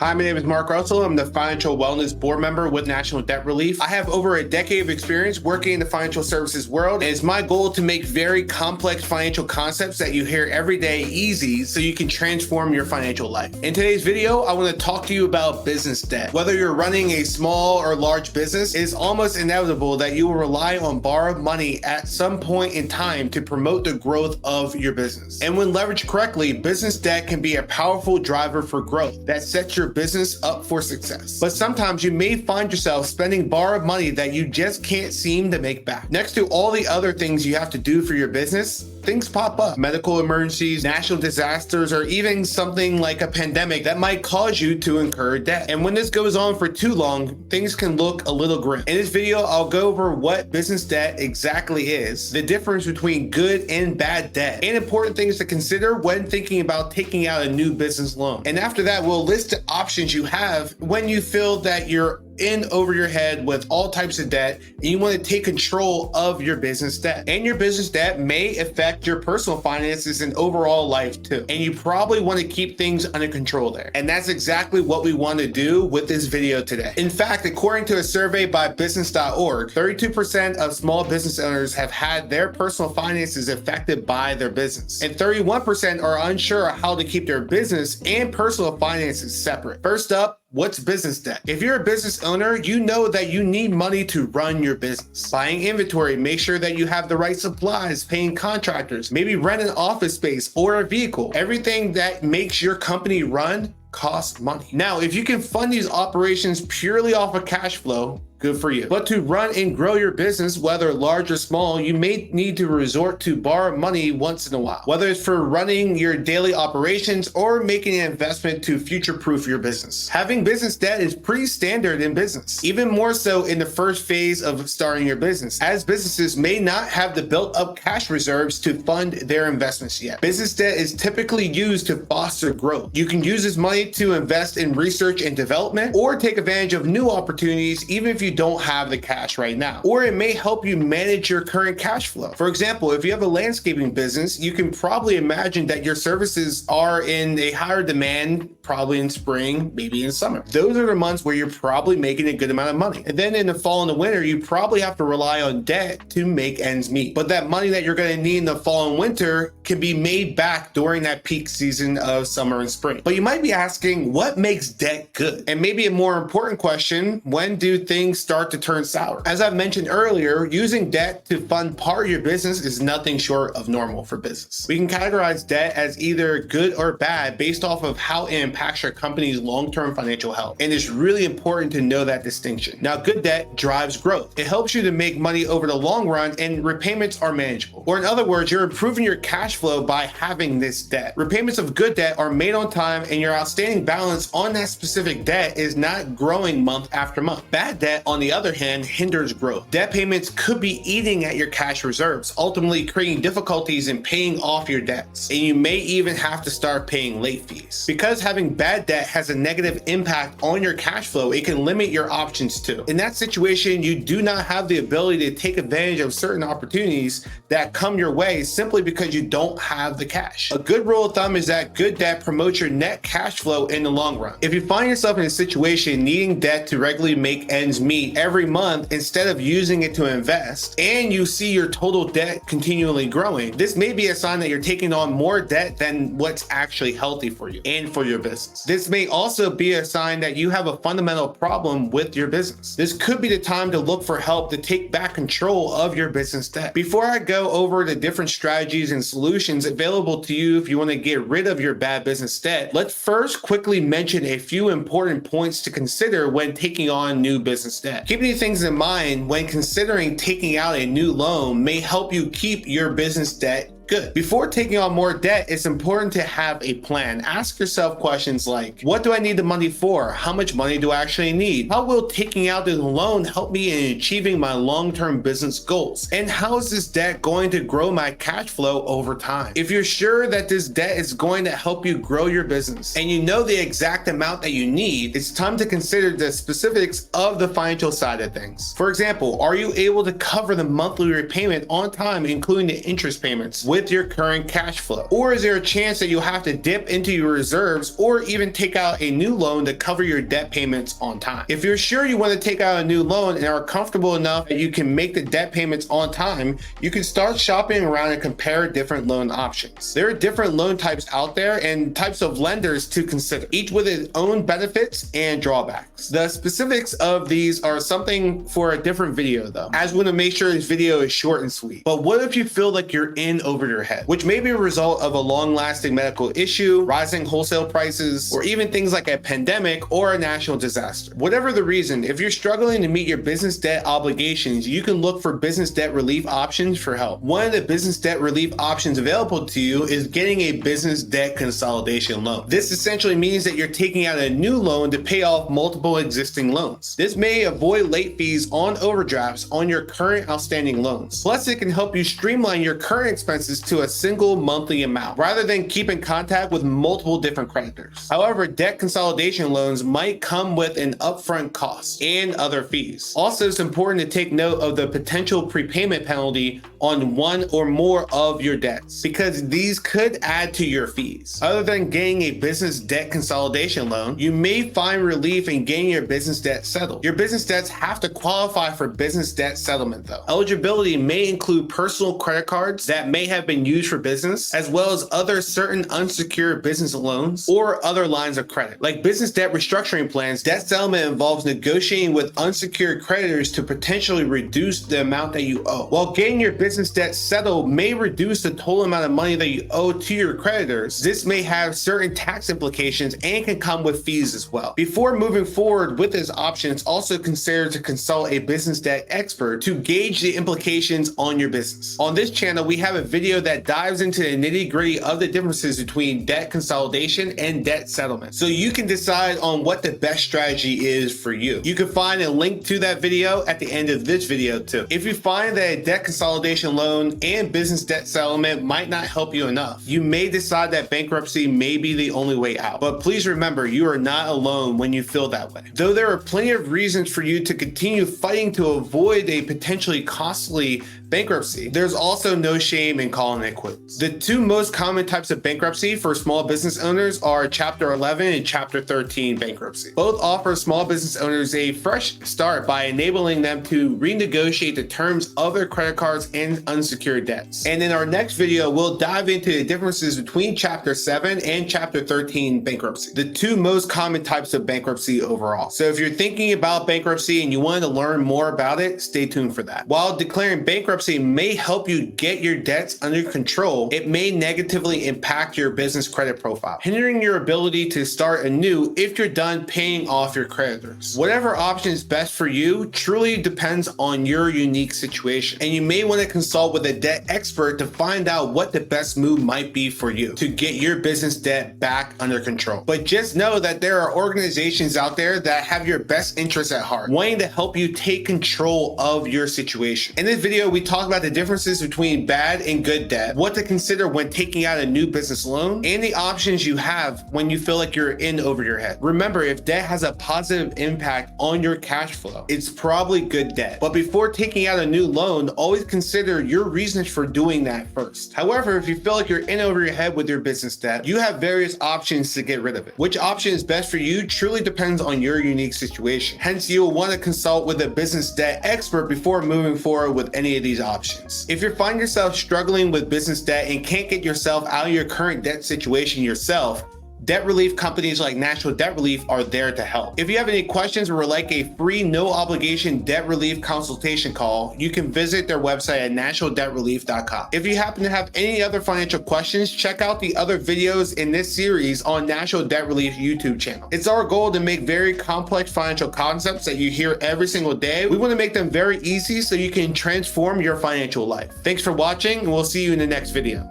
Hi, my name is Marc Russell. I'm the Financial Wellness Board Member with National Debt Relief. I have over a decade of experience working in the financial services world, and it's my goal to make very complex financial concepts that you hear every day easy so you can transform your financial life. In today's video, I want to talk to you about business debt. Whether you're running a small or large business, it is almost inevitable that you will rely on borrowed money at some point in time to promote the growth of your business. And when leveraged correctly, business debt can be a powerful driver for growth that sets your business up for success. But sometimes you may find yourself spending borrowed money that you just can't seem to make back. Next to all the other things you have to do for your business, things pop up. Medical emergencies, national disasters, or even something like a pandemic that might cause you to incur debt. And when this goes on for too long, things can look a little grim. In this video, I'll go over what business debt exactly is, the difference between good and bad debt, and important things to consider when thinking about taking out a new business loan. And after that, we'll list the options you have when you feel that you're in over your head with all types of debt and you want to take control of your business debt. And your business debt may affect your personal finances and overall life too. And you probably want to keep things under control there. And that's exactly what we want to do with this video today. In fact, according to a survey by business.org, 32% of small business owners have had their personal finances affected by their business. And 31% are unsure how to keep their business and personal finances separate. First up, what's business debt? If you're a business owner, you know that you need money to run your business. Buying inventory, make sure that you have the right supplies, paying contractors, maybe rent an office space or a vehicle. Everything that makes your company run costs money. Now, if you can fund these operations purely off of cash flow, good for you. But to run and grow your business, whether large or small, you may need to resort to borrow money once in a while, whether it's for running your daily operations or making an investment to future-proof your business. Having business debt is pretty standard in business, even more so in the first phase of starting your business, as businesses may not have the built-up cash reserves to fund their investments yet. Business debt is typically used to foster growth. You can use this money to invest in research and development or take advantage of new opportunities, even if you don't have the cash right now. Or it may help you manage your current cash flow. For example, if you have a landscaping business, you can probably imagine that your services are in a higher demand, probably in spring, maybe in summer. Those are the months where you're probably making a good amount of money. And then in the fall and the winter, you probably have to rely on debt to make ends meet. But that money that you're going to need in the fall and winter can be made back during that peak season of summer and spring. But you might be asking, what makes debt good? And maybe a more important question, when do things start to turn sour? As I've mentioned earlier, using debt to fund part of your business is nothing short of normal for business. We can categorize debt as either good or bad based off of how it impacts your company's long-term financial health. And it's really important to know that distinction. Now, good debt drives growth. It helps you to make money over the long run and repayments are manageable. Or in other words, you're improving your cash flow by having this debt. Repayments of good debt are made on time and your outstanding balance on that specific debt is not growing month after month. Bad debt, on the other hand, hinders growth. Debt payments could be eating at your cash reserves, ultimately creating difficulties in paying off your debts. And you may even have to start paying late fees. Because having bad debt has a negative impact on your cash flow, it can limit your options too. In that situation, you do not have the ability to take advantage of certain opportunities that come your way simply because you don't have the cash. A good rule of thumb is that good debt promotes your net cash flow in the long run. If you find yourself in a situation needing debt to regularly make ends meet every month instead of using it to invest, and you see your total debt continually growing, this may be a sign that you're taking on more debt than what's actually healthy for you and for your business. This may also be a sign that you have a fundamental problem with your business. This could be the time to look for help to take back control of your business debt. Before I go over the different strategies and solutions available to you if you want to get rid of your bad business debt, let's first quickly mention a few important points to consider when taking on new business debt. Keeping these things in mind when considering taking out a new loan may help you keep your business debt good. Before taking on more debt, it's important to have a plan. Ask yourself questions like, what do I need the money for? How much money do I actually need? How will taking out the loan help me in achieving my long-term business goals? And how is this debt going to grow my cash flow over time? If you're sure that this debt is going to help you grow your business and you know the exact amount that you need, it's time to consider the specifics of the financial side of things. For example, are you able to cover the monthly repayment on time, including the interest payments, with your current cash flow? Or is there a chance that you'll have to dip into your reserves or even take out a new loan to cover your debt payments on time? If you're sure you want to take out a new loan and are comfortable enough that you can make the debt payments on time, you can start shopping around and compare different loan options. There are different loan types out there and types of lenders to consider, each with its own benefits and drawbacks. The specifics of these are something for a different video though, as we want to make sure this video is short and sweet. But what if you feel like you're in over your head, which may be a result of a long-lasting medical issue, rising wholesale prices, or even things like a pandemic or a national disaster? Whatever the reason, if you're struggling to meet your business debt obligations, you can look for business debt relief options for help. One of the business debt relief options available to you is getting a business debt consolidation loan. This essentially means that you're taking out a new loan to pay off multiple existing loans. This may avoid late fees on overdrafts on your current outstanding loans. Plus, it can help you streamline your current expenses to a single monthly amount rather than keep in contact with multiple different creditors. However, debt consolidation loans might come with an upfront cost and other fees. Also, it's important to take note of the potential prepayment penalty on one or more of your debts, because these could add to your fees. Other than getting a business debt consolidation loan, you may find relief in getting your business debt settled. Your business debts have to qualify for business debt settlement though. Eligibility may include personal credit cards that may have been used for business, as well as other certain unsecured business loans or other lines of credit. Like business debt restructuring plans, debt settlement involves negotiating with unsecured creditors to potentially reduce the amount that you owe. While getting your business debt settled may reduce the total amount of money that you owe to your creditors, this may have certain tax implications and can come with fees as well. Before moving forward with this option, it's also considered to consult a business debt expert to gauge the implications on your business. On this channel, we have a video that dives into the nitty-gritty of the differences between debt consolidation and debt settlement, so you can decide on what the best strategy is for you. You can find a link to that video at the end of this video too. If you find that a debt consolidation loan and business debt settlement might not help you enough, you may decide that bankruptcy may be the only way out. But please remember, you are not alone when you feel that way. Though there are plenty of reasons for you to continue fighting to avoid a potentially costly bankruptcy, there's also no shame in calling it quits. The two most common types of bankruptcy for small business owners are Chapter 11 and Chapter 13 bankruptcy. Both offer small business owners a fresh start by enabling them to renegotiate the terms of their credit cards and unsecured debts. And in our next video, we'll dive into the differences between Chapter 7 and Chapter 13 bankruptcy, the two most common types of bankruptcy overall. So if you're thinking about bankruptcy and you want to learn more about it, stay tuned for that. While declaring bankruptcy may help you get your debts under control, it may negatively impact your business credit profile, hindering your ability to start anew if you're done paying off your creditors. Whatever option is best for you truly depends on your unique situation, and you may want to consult with a debt expert to find out what the best move might be for you to get your business debt back under control. But just know that there are organizations out there that have your best interests at heart, wanting to help you take control of your situation. In this video, we talk about the differences between bad and good debt, what to consider when taking out a new business loan, and the options you have when you feel like you're in over your head. Remember, if debt has a positive impact on your cash flow, it's probably good debt. But before taking out a new loan, always consider your reasons for doing that first. However, if you feel like you're in over your head with your business debt, you have various options to get rid of it. Which option is best for you truly depends on your unique situation. Hence, you'll want to consult with a business debt expert before moving forward with any of these options. If you find yourself struggling with business debt and can't get yourself out of your current debt situation yourself, debt relief companies like National Debt Relief are there to help. If you have any questions or would like a free, no obligation debt relief consultation call, you can visit their website at nationaldebtrelief.com. If you happen to have any other financial questions, check out the other videos in this series on National Debt Relief YouTube channel. It's our goal to make very complex financial concepts that you hear every single day. We want to make them very easy so you can transform your financial life. Thanks for watching, and we'll see you in the next video.